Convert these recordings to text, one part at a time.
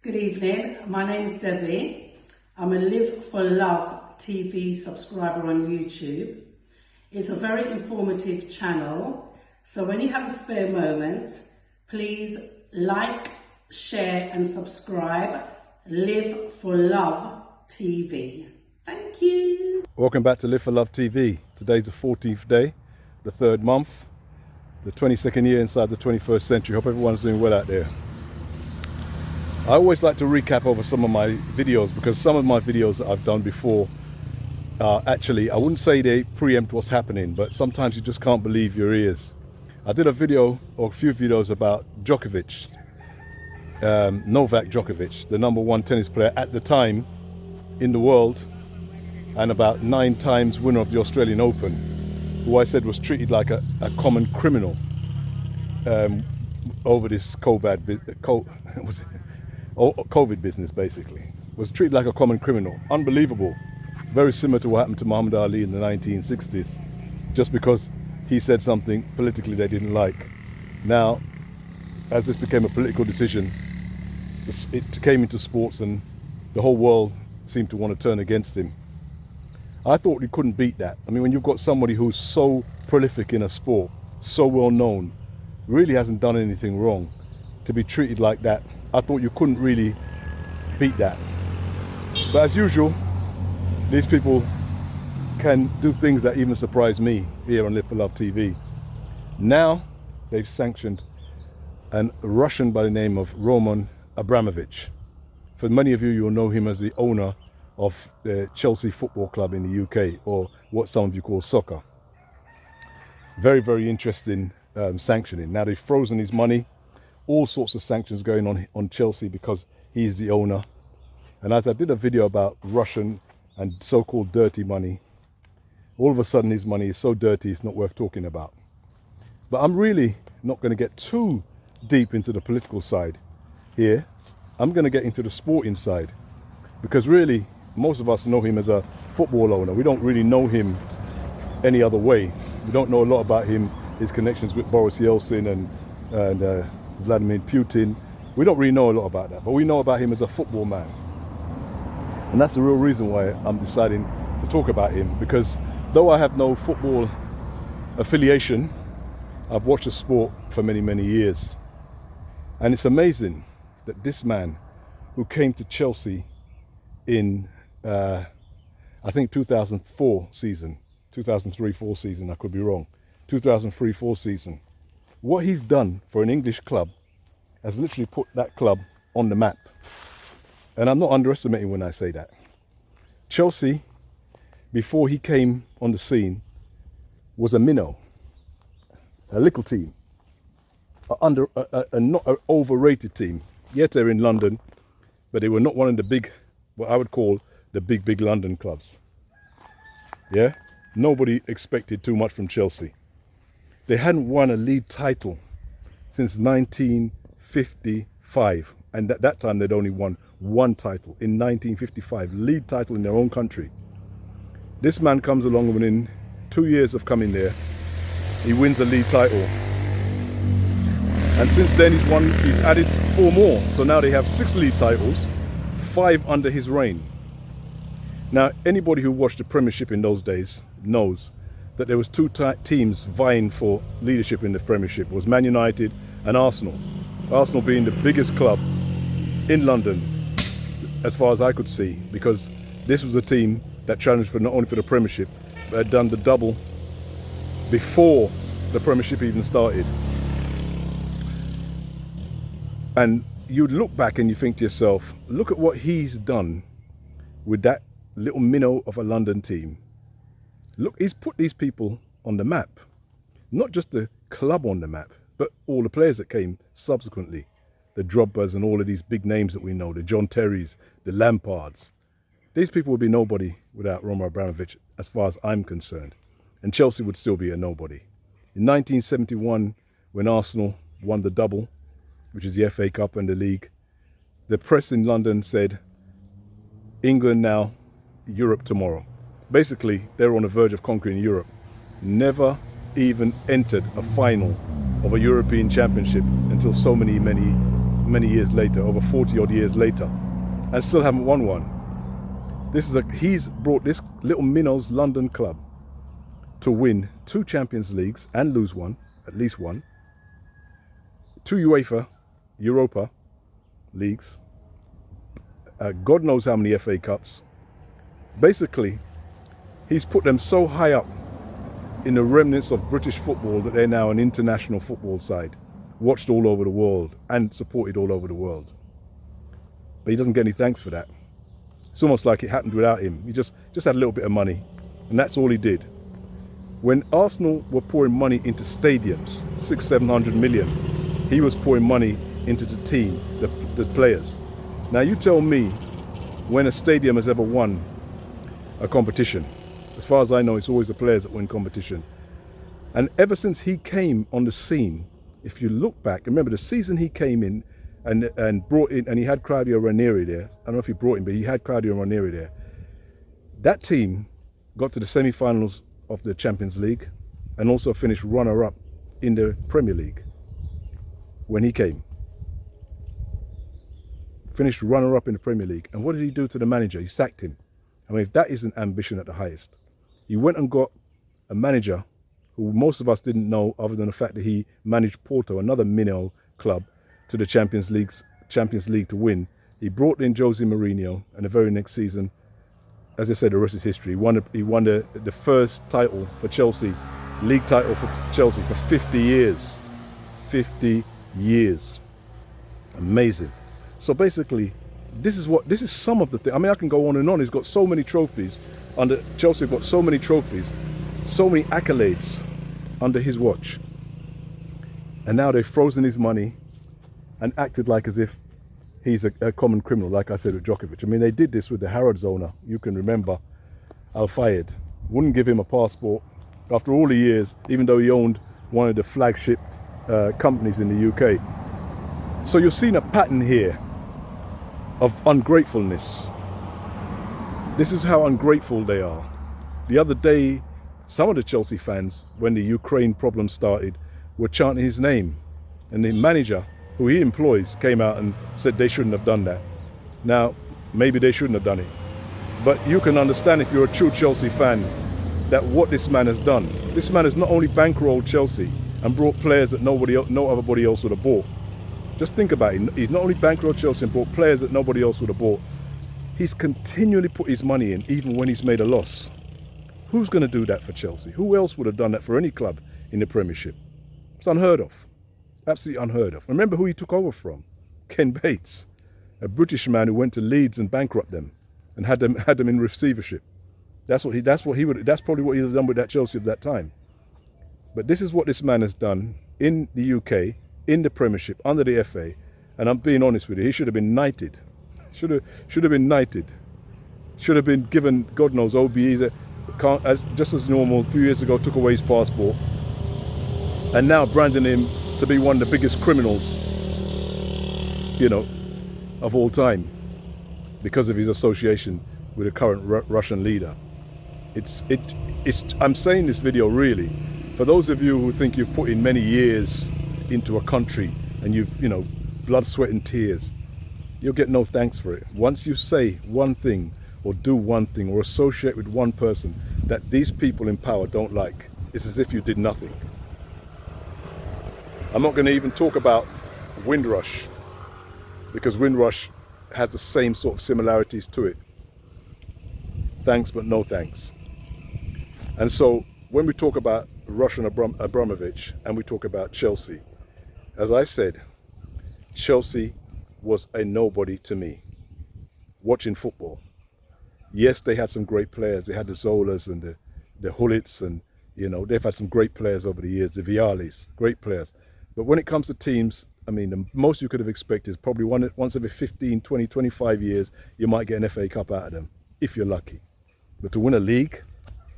Good evening, my name is Debbie. I'm a Live for Love TV subscriber on YouTube. It's a very informative channel, so when you have a spare moment, please like, share and subscribe. Live for Love TV. Thank you. Welcome back to Live for Love TV. Today's the 14th day, the 3rd month, the 22nd year inside the 21st century. Hope everyone's doing well out there. I always like to recap over some of my videos because some of my videos that I've done before actually, I wouldn't say they preempt what's happening, but sometimes you just can't believe your ears. I did a video or a few videos about Djokovic, Novak Djokovic, the #1 tennis player at the time in the world and about 9 times winner of the Australian Open, who I said was treated like a common criminal over this COVID business, basically. Was treated like a common criminal. Unbelievable. Very similar to what happened to Muhammad Ali in the 1960s, just because he said something politically they didn't like. Now, as this became a political decision, it came into sports and the whole world seemed to want to turn against him. I thought you couldn't beat that. I mean, when you've got somebody who's so prolific in a sport, so well known, really hasn't done anything wrong, to be treated like that, I thought you couldn't really beat that. But as usual, these people can do things that even surprise me here on Live for Love TV. Now they've sanctioned a Russian by the name of Roman Abramovich. For many of you, you'll know him as the owner of the Chelsea Football Club in the UK, or what some of you call soccer. Very, very interesting sanctioning. Now they've frozen his money. All sorts of sanctions going on Chelsea because he's the owner. And as I did a video about Russian and so-called dirty money, all of a sudden his money is so dirty it's not worth talking about. But I'm really not going to get too deep into the political side here. I'm going to get into the sporting side, because really most of us know him as a football owner. We don't really know him any other way. We don't know a lot about him, his connections with Boris Yeltsin and Vladimir Putin. We don't really know a lot about that, but we know about him as a football man. And that's the real reason why I'm deciding to talk about him, because though I have no football affiliation, I've watched the sport for many, many years. And it's amazing that this man, who came to Chelsea in, I think 2004 season, 2003-04 season, I could be wrong, 2003-04 season, what he's done for an English club has literally put that club on the map. And I'm not underestimating when I say that. Chelsea, before he came on the scene, was a minnow, a little team, not an overrated team. Yet they're in London, but they were not one of the big, what I would call the big London clubs. Yeah? Nobody expected too much from Chelsea. They hadn't won a league title since 1955, and at that time they'd only won one title in 1955, league title in their own country. This man comes along, and within 2 years of coming there, he wins a league title. And since then he's added 4 more, so now they have 6 league titles, 5 under his reign. Now, anybody who watched the Premiership in those days knows that there was 2 teams vying for leadership in the Premiership. It was Man United and Arsenal. Arsenal being the biggest club in London, as far as I could see, because this was a team that challenged for not only for the Premiership, but had done the double before the Premiership even started. And you'd look back and you think to yourself, look at what he's done with that little minnow of a London team. Look, he's put these people on the map. Not just the club on the map, but all the players that came subsequently. The Drogbas and all of these big names that we know, the John Terrys, the Lampards. These people would be nobody without Roman Abramovich, as far as I'm concerned. And Chelsea would still be a nobody. In 1971, when Arsenal won the double, which is the FA Cup and the league, the press in London said, England now, Europe tomorrow. Basically, they were on the verge of conquering Europe. Never even entered a final of a European Championship until so many many years later, over 40 odd years later, and still haven't won one. He's brought this little minnows London club to win 2 Champions Leagues and lose one, at least one, 2 Europa leagues, God knows how many FA Cups. Basically, he's put them so high up in the remnants of British football that they're now an international football side, watched all over the world and supported all over the world. But he doesn't get any thanks for that. It's almost like it happened without him. He just had a little bit of money, and that's all he did. When Arsenal were pouring money into stadiums, 600-700 million, he was pouring money into the team, the players. Now you tell me when a stadium has ever won a competition. As far as I know, it's always the players that win competition. And ever since he came on the scene, if you look back, remember the season he came in and brought in, and he had Claudio Ranieri there. I don't know if he brought him, but he had Claudio Ranieri there. That team got to the semi-finals of the Champions League and also finished runner-up in the Premier League when he came. Finished runner-up in the Premier League. And what did he do to the manager? He sacked him. I mean, if that isn't ambition at the highest. He went and got a manager who most of us didn't know, other than the fact that he managed Porto, another minnow club, to the Champions League to win. He brought in Jose Mourinho, and the very next season, as I said, the rest is history. He won the first title for Chelsea, league title for Chelsea for 50 years. 50 years. Amazing. So basically, this is some of the things. I mean, I can go on and on. He's got so many trophies under Chelsea. Have got so many trophies, so many accolades under his watch. And now they've frozen his money and acted like as if he's a common criminal, like I said with Djokovic. I mean, they did this with the Harrods owner. You can remember Al Fayed. Wouldn't give him a passport after all the years, even though he owned one of the flagship companies in the UK. So you're seeing a pattern here of ungratefulness. This is how ungrateful they are. The other day, some of the Chelsea fans, when the Ukraine problem started, were chanting his name. And the manager, who he employs, came out and said they shouldn't have done that. Now, maybe they shouldn't have done it. But you can understand, if you're a true Chelsea fan, that what this man has done. This man has not only bankrolled Chelsea and brought players that no other else would have bought. Just think about it. He's not only bankrolled Chelsea and bought players that nobody else would have bought. He's continually put his money in, even when he's made a loss. Who's going to do that for Chelsea? Who else would have done that for any club in the Premiership? It's unheard of. Absolutely unheard of. Remember who he took over from? Ken Bates, a British man who went to Leeds and bankrupted them and had them in receivership. That's probably what he would have done with that Chelsea at that time. But this is what this man has done in the UK, in the Premiership, under the FA, and I'm being honest with you, he should have been knighted. Should have been knighted. Should have been given, God knows, OBEs, just as normal. A few years ago, took away his passport, and now branding him to be one of the biggest criminals, of all time, because of his association with the current Russian leader. I'm saying this video really for those of you who think you've put in many years into a country and you've, blood, sweat and tears. You'll get no thanks for it. Once you say one thing or do one thing or associate with one person that these people in power don't like, it's as if you did nothing. I'm not going to even talk about Windrush, because Windrush has the same sort of similarities to it. Thanks, but no thanks. And so when we talk about Russian Abramovich and we talk about Chelsea, as I said, Chelsea was a nobody to me watching football. Yes, they had some great players. They had the Zolas and the Hullits, and they've had some great players over the years, the Vialis, great players. But when it comes to teams, I mean, the most you could have expected is probably once every 15, 20, 25 years, you might get an FA Cup out of them, if you're lucky. But to win a league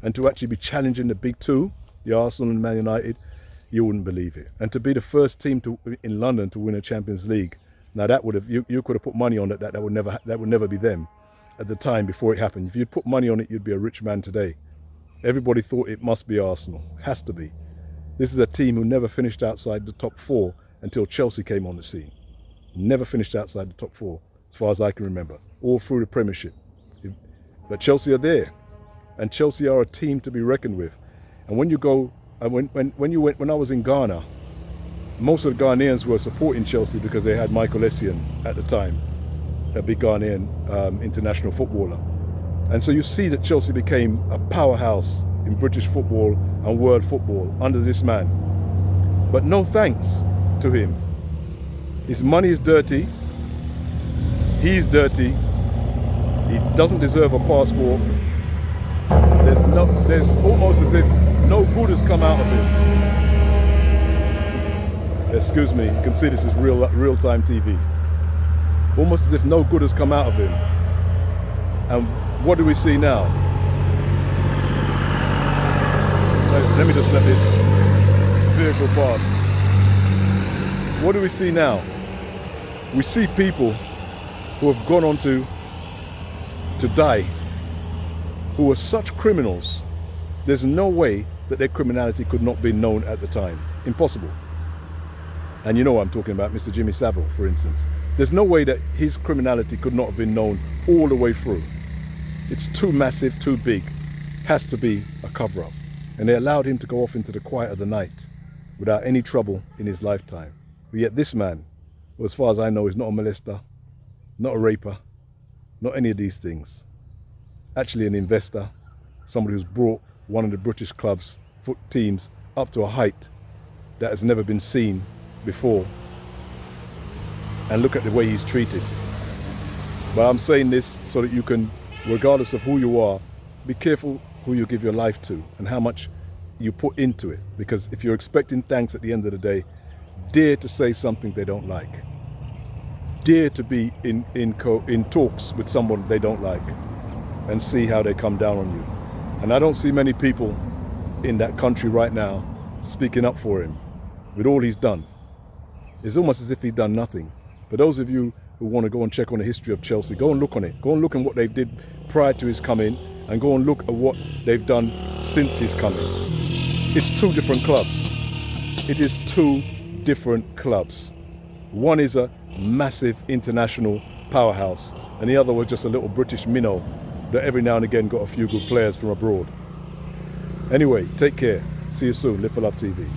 and to actually be challenging the big two, the Arsenal and Man United, you wouldn't believe it. And to be the first team in London to win a Champions League, now that would have, you could have put money on it, that would never be them at the time before it happened. If you'd put money on it, you'd be a rich man today. Everybody thought it must be Arsenal, has to be. This is a team who never finished outside the top 4 until Chelsea came on the scene. Never finished outside the top 4, as far as I can remember, all through the Premiership. But Chelsea are there, and Chelsea are a team to be reckoned with. And when you go, when I was in Ghana, most of the Ghanaians were supporting Chelsea because they had Michael Essien at the time, a big Ghanaian international footballer. And so you see that Chelsea became a powerhouse in British football and world football under this man. But no thanks to him. His money is dirty. He's dirty. He doesn't deserve a passport. There's almost as if no good has come out of him. Excuse me, you can see this is real-time TV. Almost as if no good has come out of him. And what do we see now? Let me just let this vehicle pass. What do we see now? We see people who have gone on to die, who were such criminals. There's no way that their criminality could not be known at the time. Impossible. And you know what I'm talking about, Mr. Jimmy Savile, for instance. There's no way that his criminality could not have been known all the way through. It's too massive, too big. Has to be a cover-up. And they allowed him to go off into the quiet of the night without any trouble in his lifetime. But yet this man, well, as far as I know, is not a molester, not a raper, not any of these things. Actually an investor, somebody who's brought one of the British clubs, teams, up to a height that has never been seen before. And look at the way he's treated. But I'm saying this so that you can, regardless of who you are, be careful who you give your life to and how much you put into it. Because if you're expecting thanks at the end of the day, dare to say something they don't like. Dare to be in talks with someone they don't like and see how they come down on you. And I don't see many people in that country right now speaking up for him with all he's done. It's almost as if he's done nothing. For those of you who want to go and check on the history of Chelsea, go and look on it. Go and look at what they did prior to his coming and go and look at what they've done since his coming. It's two different clubs. It is two different clubs. One is a massive international powerhouse and the other was just a little British minnow that every now and again got a few good players from abroad. Anyway, take care. See you soon. Live for Love TV.